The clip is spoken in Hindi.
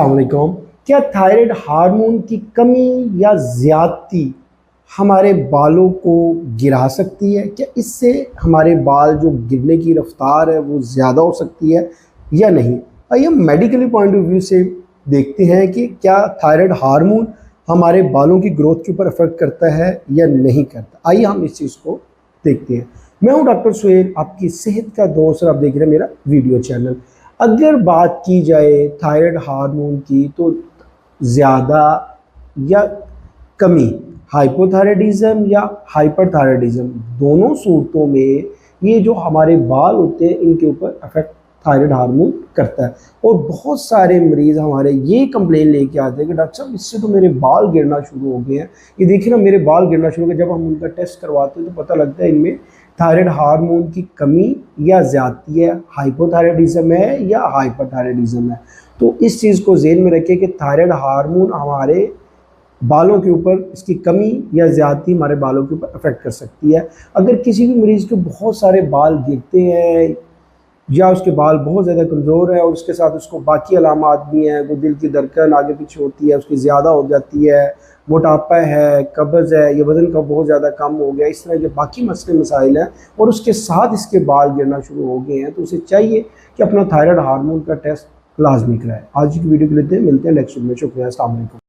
अस्सलामुअलैकुम। क्या थायराइड हार्मोन की कमी या ज़्यादती हमारे बालों को गिरा सकती है? क्या इससे हमारे बाल जो गिरने की रफ्तार है वो ज़्यादा हो सकती है या नहीं? आइए हम मेडिकली पॉइंट ऑफ व्यू से देखते हैं कि क्या थायराइड हार्मोन हमारे बालों की ग्रोथ के ऊपर अफेक्ट करता है या नहीं करता। आइए हम इस चीज़ को देखते हैं। मैं हूं डॉक्टर सुहेल, आपकी सेहत का दोस्त, और आप देख रहे हैं मेरा वीडियो चैनल। अगर बात की जाए थायराइड हार्मोन की तो ज़्यादा या कमी, हाइपोथायराइडिज्म या हाइपरथायराइडिज्म, दोनों सूरतों में ये जो हमारे बाल होते हैं इनके ऊपर अफेक्ट थायराइड हार्मोन करता है। और बहुत सारे मरीज़ हमारे ये कंप्लेन लेके आते हैं कि डॉक्टर साहब इससे तो मेरे बाल गिरना शुरू हो गए हैं। ये देखिए ना, मेरे बाल गिरना शुरू हो गए। जब हम उनका टेस्ट करवाते हैं तो पता लगता है इनमें थायराइड हार्मोन की कमी या ज़्यादती है, हाइपोथायराइडिज्म है या हाइपरथायराइडिज्म है। तो इस चीज़ को ज़हन में रखें कि थायराइड हार्मोन हमारे बालों के ऊपर, इसकी कमी या ज़्यादती हमारे बालों के ऊपर अफेक्ट कर सकती है। अगर किसी भी मरीज़ के बहुत सारे बाल गिरते हैं या उसके बाल बहुत ज़्यादा कमज़ोर है और उसके साथ उसको बाकी अलामात भी हैं, वो दिल की धड़कन आगे पीछे होती है, उसकी ज़्यादा हो जाती है, मोटापा है, कब्ज़ है, या वज़न का बहुत ज़्यादा कम हो गया, इस तरह के बाकी मसले मसाइल हैं और उसके साथ इसके बाल गिरना शुरू हो गए हैं, तो उसे चाहिए कि अपना थायराइड हार्मोन का टेस्ट लाजमी कराए। आज की वीडियो के लिए मिलते हैं नेक्स्ट वीडियो में। शुक्रिया। अस्सलाम वालेकुम।